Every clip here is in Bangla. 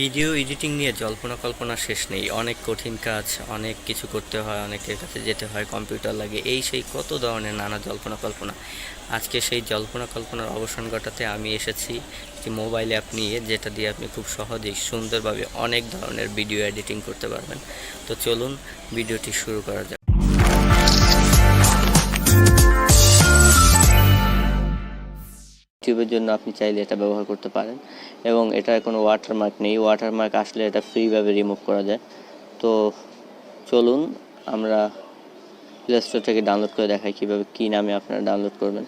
ভিডিও এডিটিং নিয়ে জল্পনা কল্পনা শেষ নেই। অনেক কঠিন কাজ, অনেক কিছু করতে হয়, অনেকের কাছে যেতে হয়, কম্পিউটার লাগে, এই সেই কত ধরনের নানা জল্পনা কল্পনা। আজকে সেই জল্পনা কল্পনার অবসান ঘটাতে আমি এসেছি একটি মোবাইল অ্যাপ নিয়ে, যেটা দিয়ে আপনি খুব সহজেই সুন্দরভাবে অনেক ধরনের ভিডিও এডিটিং করতে পারবেন। তো চলুন ভিডিওটি শুরু করা যাক। ইউটিউবের জন্য আপনি চাইলে এটা ব্যবহার করতে পারেন এবং এটার কোনো ওয়াটারমার্ক নেই। ওয়াটারমার্ক আসলে এটা ফ্রিভাবে রিমুভ করা যায়। তো চলুন আমরা প্লে স্টোর থেকে ডাউনলোড করে দেখাই কীভাবে, কী নামে আপনারা ডাউনলোড করবেন।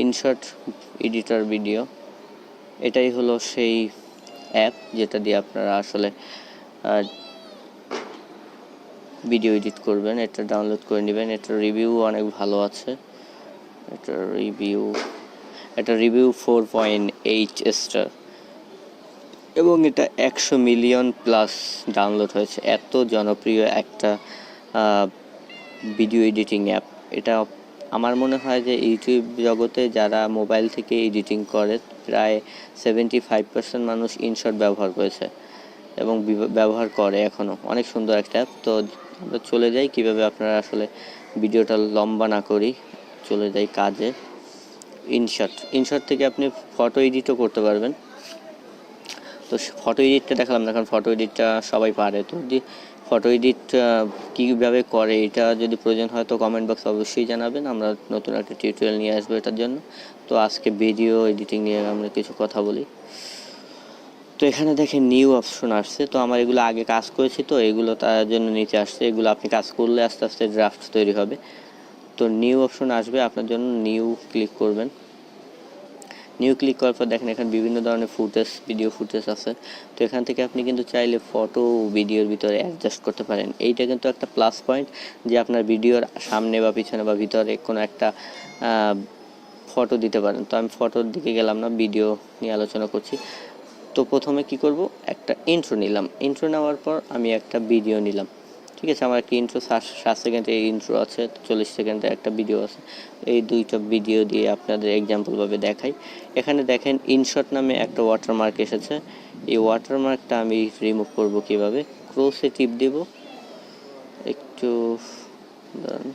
ইনশট এডিটর ভিডিও, এটাই হলো সেই অ্যাপ যেটা দিয়ে আপনারা আসলে ভিডিও এডিট করবেন। এটা ডাউনলোড করে নেবেন। এটার রিভিউ অনেক ভালো আছে। এটা রিভিউ 4.8 স্টার এবং এটা 100 মিলিয়ন প্লাস ডাউনলোড হয়েছে। এত জনপ্রিয় একটা ভিডিও এডিটিং অ্যাপ এটা। আমার মনে হয় যে ইউটিউব জগতে যারা মোবাইল থেকে এডিটিং করে প্রায় 75% মানুষ ইনশট ব্যবহার করেছে এবং ব্যবহার করে এখনও। অনেক সুন্দর একটা অ্যাপ। তো আমরা চলে যাই কিভাবে আপনারা আসলে ভিডিওটা লম্বা না করি, চলে যাই কাজে। ইনশট থেকে আপনি ফটো এডিটও করতে পারবেন। তো ফটো এডিটটা দেখালাম না, কারণ ফটো এডিটটা সবাই পারে। তো যদি ফটো এডিট কীভাবে করে এটা যদি প্রয়োজন হয় তো কমেন্ট বক্সে অবশ্যই জানাবেন। আমরা নতুন একটা টিউটোরিয়াল নিয়ে আসবো এটার জন্য। তো আজকে ভিডিও এডিটিং নিয়ে আমরা কিছু কথা বলি। তো এখানে দেখেন নিউ অপশন আসছে। তো আমার এগুলো আগে কাজ করেছি, তো এগুলো তার জন্য নিচে আসছে। এগুলো আপনি কাজ করলে আস্তে আস্তে ড্রাফট তৈরি হবে। তো নিউ অপশন আসবে আপনার জন্য, নিউ ক্লিক করবেন। নিউ ক্লিক করার পর দেখেন এখানে বিভিন্ন ধরনের ভিডিও ফুটেজ আছে। তো এখান থেকে আপনি কিন্তু চাইলে ফটো ভিডিওর ভিতরে অ্যাডজাস্ট করতে পারেন। এইটা কিন্তু একটা প্লাস পয়েন্ট যে আপনার ভিডিওর সামনে বা পিছনে বা ভিতরে কোনো একটা ফটো দিতে পারেন। তো আমি ফটোর দিকে গেলাম না, ভিডিও নিয়ে আলোচনা করছি। তো প্রথমে কি করব, একটা ইন্ট্রো নিলাম। ইন্ট্রো নেওয়ার পর আমি একটা ভিডিও নিলাম। ঠিক আছে, আমার একটা ইন্ট্রো 7 সেকেন্ডের ইন্ট্রো আছে, 40 সেকেন্ডের একটা ভিডিও আছে। এই দুইটা ভিডিও দিয়ে আপনাদের এক্সাম্পলভাবে দেখাই। এখানে দেখেন ইনশট নামে একটা ওয়াটারমার্ক এসেছে। এই ওয়াটারমার্কটা আমি রিমুভ করব কিভাবে, ক্রসে টিপ দেব একটু, দাঁড়ান।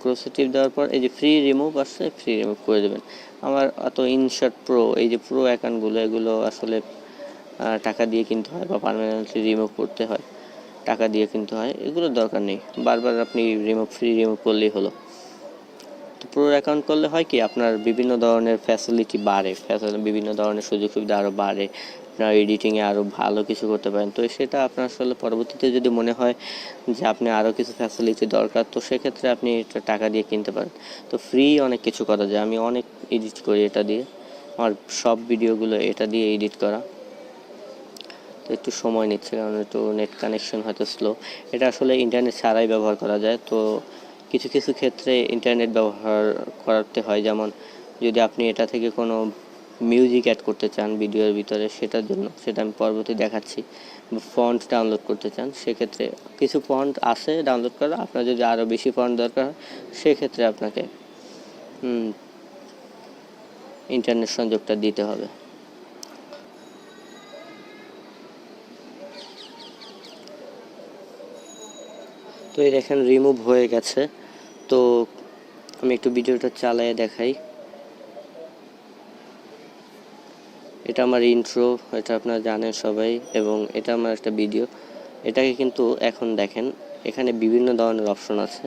ক্রসে টিপ দেওয়ার পর এই যে ফ্রি রিমুভ আসছে, ফ্রি রিমুভ করে দেবেন। আমার অত ইনশট প্রো, এই যে প্রো অ্যাকাউন্টগুলো, এগুলো আসলে টাকা দিয়ে কিনতে হয় বা পার্মানেন্টলি রিমুভ করতে হয়, টাকা দিয়ে কিনতে হয়। এগুলোর দরকার নেই, বারবার আপনি ফ্রি রিমুভ করলেই হলো। তো প্রো অ্যাকাউন্ট করলে হয় কি, আপনার বিভিন্ন ধরনের ফ্যাসিলিটি বাড়ে, বিভিন্ন ধরনের সুযোগ সুবিধা আরও বাড়ে। আপনার এডিটিংয়ে আরও ভালো কিছু করতে পারেন। তো সেটা আপনার আসলে পরবর্তীতে যদি মনে হয় যে আপনি আরও কিছু ফ্যাসিলিটি দরকার, তো সেক্ষেত্রে আপনি এটা টাকা দিয়ে কিনতে পারেন। তো ফ্রি অনেক কিছু করা যায়। আমি অনেক এডিট করি এটা দিয়ে, আমার সব ভিডিওগুলো এটা দিয়ে এডিট করা। তো একটু সময় নিচ্ছে, কারণ একটু নেট কানেকশন হয়তো স্লো। এটা আসলে ইন্টারনেট ছাড়াই ব্যবহার করা যায়। তো কিছু কিছু ক্ষেত্রে ইন্টারনেট ব্যবহার করতে হয়, যেমন যদি আপনি এটা থেকে কোনো মিউজিক অ্যাড করতে চান ভিডিওর ভিতরে, সেটার জন্য, সেটা আমি পরবর্তী দেখাচ্ছি। ফন্ট ডাউনলোড করতে চান, সেক্ষেত্রে কিছু ফন্ট আছে ডাউনলোড করা। আপনার যদি আরও বেশি ফন্ট দরকার হয়, সেক্ষেত্রে আপনাকে ইন্টারনেট সংযোগটা দিতে হবে। তো এই দেখেন রিমুভ হয়ে গেছে। তো আমি একটু ভিডিওটা চালিয়ে দেখাই। এটা আমার ইন্ট্রো, এটা আপনারা জানেন সবাই, এবং এটা আমার একটা ভিডিও। এটাকে কিন্তু এখন দেখেন এখানে বিভিন্ন ধরনের অপশন আছে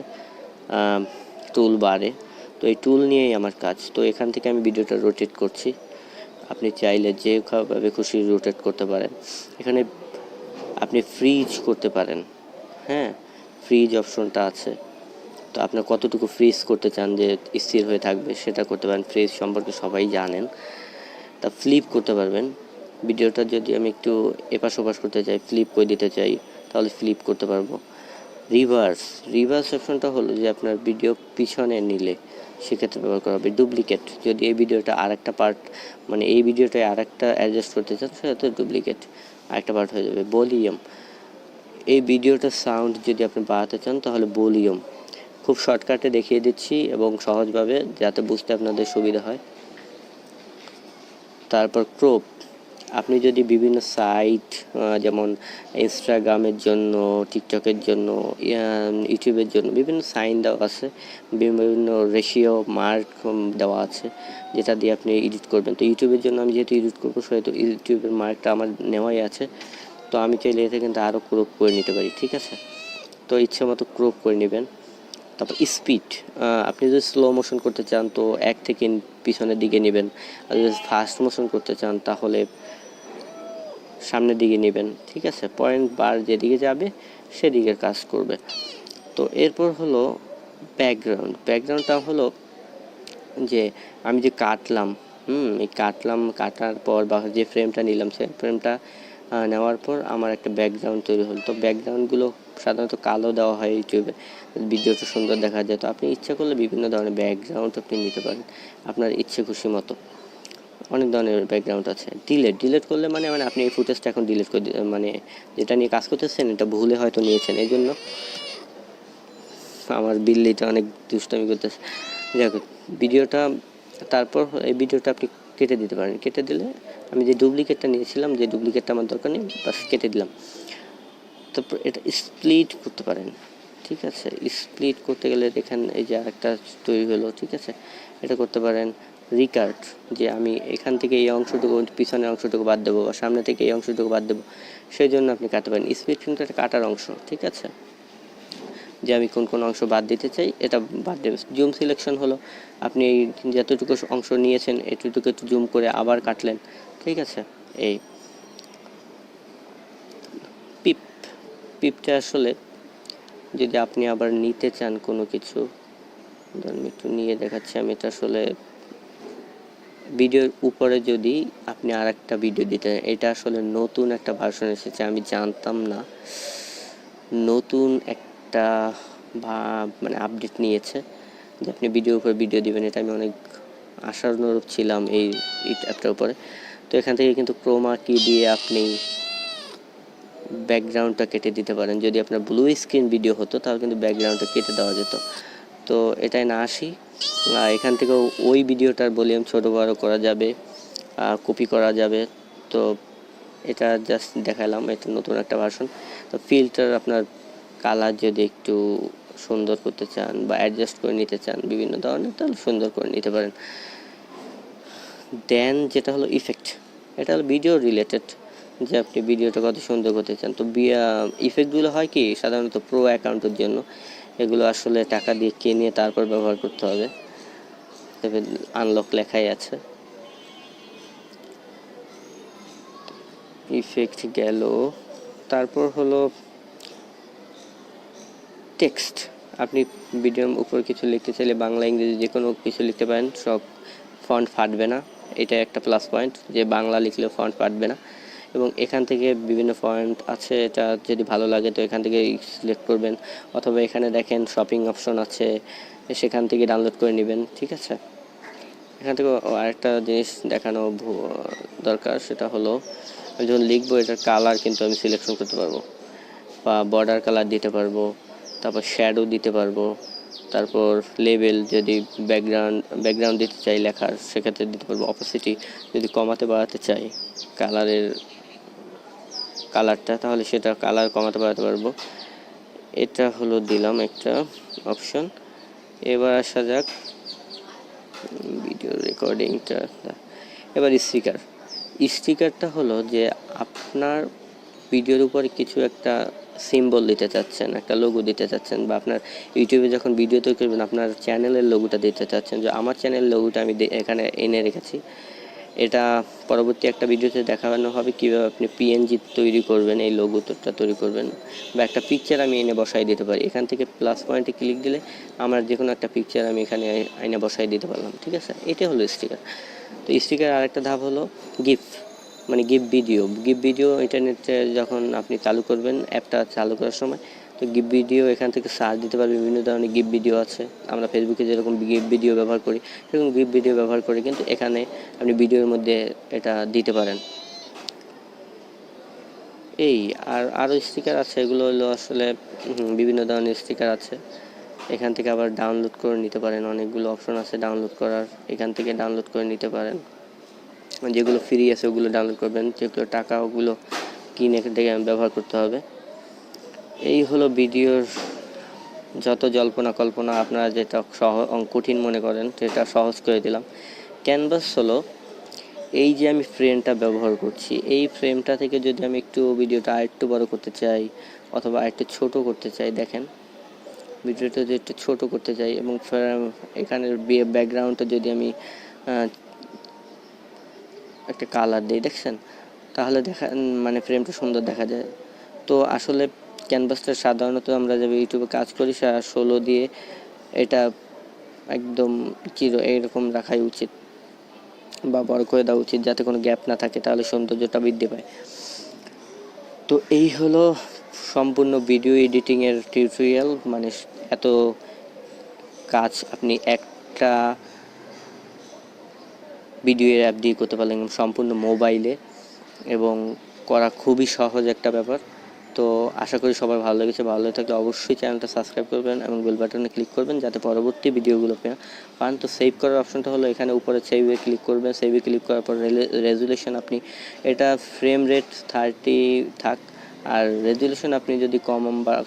টুল বারে। তো এই টুল নিয়েই আমার কাজ। তো এখান থেকে আমি ভিডিওটা রোটেট করছি। আপনি চাইলে যেভাবে খুশি রোটেট করতে পারেন। এখানে আপনি ফ্রিজ করতে পারেন। হ্যাঁ, ফ্রিজ অপশনটা আছে। তো আপনার কতটুকু ফ্রিজ করতে চান যে স্থির হয়ে থাকবে, সেটা করতে পারেন। ফ্রিজ সম্পর্কে সবাই জানেন। তা ফ্লিপ করতে পারবেন। ভিডিওটা যদি আমি একটু এপাশ ওপাশ করতে চাই, ফ্লিপ করে দিতে চাই, তাহলে ফ্লিপ করতে পারবো। রিভার্স অপশনটা হলো যে আপনার ভিডিও পিছনে নিলে সেক্ষেত্রে ব্যবহার করা হবে। ডুপ্লিকেট, যদি এই ভিডিওটা আরেকটা পার্ট, মানে এই ভিডিওটায় আরেকটা অ্যাডজাস্ট করতে চান, সেটা ডুপ্লিকেট আরেকটা পার্ট হয়ে যাবে। ভলিউম, এই ভিডিওটার সাউন্ড যদি আপনি বাড়াতে চান তাহলে ভলিউম। খুব শর্টকাটে দেখিয়ে দিচ্ছি এবং সহজভাবে, যাতে বুঝতে আপনাদের সুবিধা হয়। তারপর ক্রপ, আপনি যদি বিভিন্ন সাইট যেমন ইনস্টাগ্রামের জন্য, টিকটকের জন্য, ইউটিউবের জন্য বিভিন্ন সাইন দেওয়া আছে, বিভিন্ন রেশিও মার্ক দেওয়া আছে, যেটা দিয়ে আপনি এডিট করবেন। তো ইউটিউবের জন্য আমি যেহেতু এডিট করবো, সেহেতু ইউটিউবের মার্কটা আমার নেওয়াই আছে। তো আমি চাইলে এতে কিন্তু আরও ক্রপ করে নিতে পারি, ঠিক আছে। তো ইচ্ছে মতো ক্রপ করে নেবেন। তারপর স্পিড, আপনি যদি স্লো মোশন করতে চান তো 1 থেকে পিছনের দিকে নেবেন, আর যদি ফাস্ট মোশন করতে চান তাহলে সামনের দিকে নেবেন, ঠিক আছে। পয়েন্ট বার যেদিকে যাবে সেদিকে কাজ করবে। তো এরপর হলো ব্যাকগ্রাউন্ডটা হলো যে আমি যে কাটলাম, এই কাটার পর বা যে ফ্রেমটা নিলাম, সেই ফ্রেমটা নেওয়ার পর আমার একটা ব্যাকগ্রাউন্ড তৈরি হলো। তো ব্যাকগ্রাউন্ডগুলো সাধারণত কালো দেওয়া হয় ইউটিউবে, ভিডিওটা সুন্দর দেখা যায়। তো আপনি ইচ্ছা করলে বিভিন্ন ধরনের ব্যাকগ্রাউন্ড আপনি নিতে পারেন আপনার ইচ্ছে খুশি মতো। অনেক ধরনের ব্যাকগ্রাউন্ড আছে। ডিলেট করলে মানে আপনি এই ফুটেজটা এখন ডিলিট করে মানে যেটা নিয়ে কাজ করতেছেন এটা ভুলে হয়তো নিয়েছেন, এই জন্য আমার বিল্লিটা অনেক দুষ্টামি করতেছে। যাই হোক, ভিডিওটা তারপর এই ভিডিওটা আপনি কেটে দিতে পারেন। কেটে দিলে আমি যে ডুপ্লিকেটটা নিয়েছিলাম, যে ডুপ্লিকেটটা আমার দরকার নেই, বাস কেটে দিলাম। তারপর এটা স্প্লিট করতে পারেন, ঠিক আছে। স্প্লিট করতে গেলে দেখেন এই যে আরেকটা তৈরি হলো, ঠিক আছে। এটা করতে পারেন রিকার্ড, যে আমি এখান থেকে এই অংশটুকু পিছনের অংশটুকু বাদ দেবো বা সামনে থেকে এই অংশটুকু বাদ দেবো, সেই জন্য আপনি কাটতে পারেন। স্প্লিট কিন্তু একটা কাটার অংশ, ঠিক আছে, যে আমি কোন কোন অংশ বাদ দিতে চাই এটা বাদ দেবে। জুম সিলেকশন হলো আপনি এই যতটুকু অংশ নিয়েছেন এটুকু একটু জুম করে আবার কাটলেন, ঠিক আছে। এই পিপটা আসলে যদি আপনি আবার নিতে চান কোনো কিছু, ধরুন একটু নিয়ে দেখাচ্ছি আমি, এটা আসলে ভিডিওর উপরে যদি আপনি আর একটা ভিডিও দিতে, এটা আসলে নতুন একটা ভার্সন এসেছে, আমি জানতাম না, নতুন একটা মানে আপডেট নিয়েছে যে আপনি ভিডিওর উপরে ভিডিও দিবেন। এটা আমি অনেক আশানুরূপ ছিলাম এই অ্যাপটার উপরে। তো এখান থেকে কিন্তু ক্রোমা কি দিয়ে আপনি ব্যাকগ্রাউন্ডটা কেটে দিতে পারেন। যদি আপনার ব্লু স্ক্রিন ভিডিও হতো তাহলে কিন্তু ব্যাকগ্রাউন্ডটা কেটে দেওয়া যেত। তো এটাই না আসি, এখান থেকেও ওই ভিডিওটার ভলিউম ছোটো বড় করা যাবে, কপি করা যাবে। তো এটা জাস্ট দেখালাম, এটা নতুন একটা ভার্সন। তো ফিল্টার, আপনার কালার যদি একটু সুন্দর করতে চান বা অ্যাডজাস্ট করে নিতে চান বিভিন্ন ধরনের, তাহলে সুন্দর করে নিতে পারেন। দেন যেটা হলো ইফেক্ট, এটা হলো ভিডিও রিলেটেড, যে আপনি ভিডিওটা কত সুন্দর করতে চান। তো ইফেক্টগুলো হয় কি সাধারণত প্রো অ্যাকাউন্টের জন্য, এগুলো আসলে টাকা দিয়ে কিনে তারপর ব্যবহার করতে হবে, তবে আনলক লেখাই আছে। ইফেক্ট গেল। তারপর হলো টেক্সট, আপনি ভিডিওর উপর কিছু লিখতে চাইলে বাংলা ইংরেজি যে কোনো কিছু লিখতে পারেন, সব ফন্ট ফাটবে না। এটা একটা প্লাস পয়েন্ট, যে বাংলা লিখলেও ফন্ট ফাটবে না। এবং এখান থেকে বিভিন্ন ফন্ট আছে, এটা যদি ভালো লাগে তো এখান থেকে সিলেক্ট করবেন, অথবা এখানে দেখেন শপিং অপশন আছে, সেখান থেকে ডাউনলোড করে নেবেন, ঠিক আছে। এখান থেকে আরেকটা জিনিস দেখানো দরকার, সেটা হলো আমি যখন লিখবো এটার কালার কিন্তু আমি সিলেকশন করতে পারবো, বা বর্ডার কালার দিতে পারবো, তারপর শ্যাডো দিতে পারবো, তারপর লেবেল যদি ব্যাকগ্রাউন্ড দিতে চাই লেখার সেক্ষেত্রে দিতে পারবো, অপোসিটি যদি কমাতে বাড়াতে চাই কালারটা তাহলে সেটা কালার কমাতে বাড়াতে পারবো। এটা হলো দিলাম একটা অপশন। এবার আসা যাক ভিডিও রেকর্ডিংটা। এবার স্টিকারটা হলো যে আপনার ভিডিওর উপরে কিছু একটা সিম্বল দিতে চাচ্ছেন, একটা লোগো দিতে চাচ্ছেন, বা আপনার ইউটিউবে যখন ভিডিও তৈরি করবেন আপনার চ্যানেলের লোগোটা দিতে চাচ্ছেন। যে আমার চ্যানেলের লোগোটা আমি এখানে এনে রেখেছি, এটা পরবর্তী একটা ভিডিওতে দেখানো হবে কীভাবে আপনি পিএনজি তৈরি করবেন, এই লোগোটা তৈরি করবেন, বা একটা পিকচার আমি এনে বসাই দিতে পারি। এখান থেকে প্লাস পয়েন্টে ক্লিক দিলে আমার যে কোনো একটা পিকচার আমি এখানে এনে বসাই দিতে পারলাম, ঠিক আছে। এটা হলো স্টিকার। তো স্টিকার আরেকটা ধাপ হলো গিফ, মানে গিফ ভিডিও ইন্টারনেটে যখন আপনি চালু করবেন অ্যাপটা চালু করার সময়, তো গিফ ভিডিও এখান থেকে সার্চ দিতে পারবেন, বিভিন্ন ধরনের গিফট ভিডিও আছে। আমরা ফেসবুকে যেরকম গিফট ভিডিও ব্যবহার করি সেরকম গিফট ভিডিও ব্যবহার করি, কিন্তু এখানে আপনি ভিডিওর মধ্যে এটা দিতে পারেন। আরও স্টিকার আছে, এগুলো হলো আসলে বিভিন্ন ধরনের স্টিকার আছে। এখান থেকে আবার ডাউনলোড করে নিতে পারেন, অনেকগুলো অপশন আছে ডাউনলোড করার, এখান থেকে ডাউনলোড করে নিতে পারেন। যেগুলো ফ্রি আছে ওগুলো ডাউনলোড করবেন, যেগুলো টাকা ওগুলো কিনে ব্যবহার করতে হবে। এই হলো ভিডিওর যত জল্পনা কল্পনা, আপনারা যেটা কঠিন মনে করেন সেটা সহজ করে দিলাম। ক্যানভাস হলো এই যে আমি ফ্রেমটা ব্যবহার করছি, এই ফ্রেমটা থেকে যদি আমি একটু ভিডিওটা আরেকটু বড় করতে চাই অথবা আরেকটু ছোট করতে চাই, দেখেন ভিডিওটা যদি একটু ছোট করতে চাই এবং এখানে ব্যাকগ্রাউন্ডটা যদি আমি একটা কালার দিই, দেখছেন, তাহলে মানে ফ্রেমটা সুন্দর দেখা যায়। তো আসলে ক্যানভাসটা সাধারণত আমরা যাবে ইউটিউবে কাজ করি 16 দিয়ে, এটা একদম 0 এরকম রাখাই উচিত বা বড় করে দেওয়া উচিত, যাতে কোনো গ্যাপ না থাকে, তাহলে সৌন্দর্যটা বৃদ্ধি পায়। তো এই হলো সম্পূর্ণ ভিডিও এডিটিংয়ের টিউটোরিয়াল। মানে এত কাজ আপনি একটা ভিডিও অ্যাপ দিয়ে করতে পারলেন সম্পূর্ণ মোবাইলে, এবং করা খুবই সহজ একটা ব্যাপার। তো আশা করি সবার ভালো লেগেছে। ভালো লেগে থাকলে অবশ্যই চ্যানেলটা সাবস্ক্রাইব করবেন এবং বেল বাটনে ক্লিক করবেন যাতে পরবর্তী ভিডিওগুলো পান। তো সেভ করার অপশনটা হলো এখানে উপরে সেভে ক্লিক করবেন। সেভে ক্লিক করার পর রেজুলেশন, আপনি এটা ফ্রেম রেট 30 থাক, আর রেজুলেশন আপনি যদি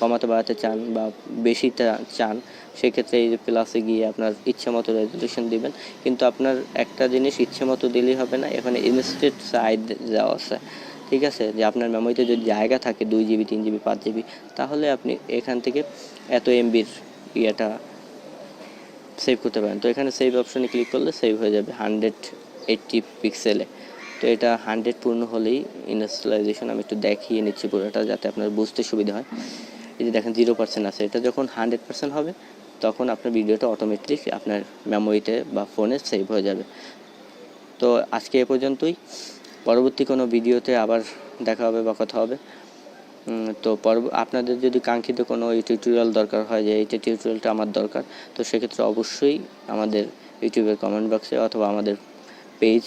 কমাতে বাড়াতে চান বা বেশিটা চান, সেক্ষেত্রে এই যে প্লাসে গিয়ে আপনার ইচ্ছে মতো রেজুলেশন দিবেন। কিন্তু আপনার একটা জিনিস ইচ্ছে মতো দিলেই হবে না, এখানে ইনস্টেড সাইজ দেওয়া আছে, ঠিক আছে, যে আপনার মেমোরিতে যদি জায়গা থাকে 2 GB 3 GB 5 GB, তাহলে আপনি এখান থেকে এত এমবির ইয়েটা সেভ করতে পারেন। তো এখানে সেভ অপশনে ক্লিক করলে সেভ হয়ে যাবে 180 পিক্সেলে। তো এটা 100 পূর্ণ হলেই ইনস্টলাইজেশন, আমি একটু দেখিয়ে নিচ্ছি পুরোটা যাতে আপনার বুঝতে সুবিধা হয়। এই যে দেখেন 0% আছে, এটা যখন 100% হবে তখন আপনার ভিডিওটা অটোমেটিক আপনার মেমোরিতে বা ফোনে সেভ হয়ে যাবে। তো আজকে এ পর্যন্তই, পরবর্তী কোনো ভিডিওতে আবার দেখা হবে বা কথা হবে। তো আপনাদের যদি কাঙ্ক্ষিত কোনো টিউটোরিয়াল দরকার হয় যে এই টিউটোরিয়ালটা আমার দরকার, তো সেক্ষেত্রে অবশ্যই আমাদের ইউটিউবের কমেন্ট বক্সে অথবা আমাদের পেজ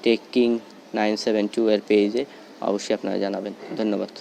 টেকিং 972 এর পেজে অবশ্যই আপনারা জানাবেন। ধন্যবাদ।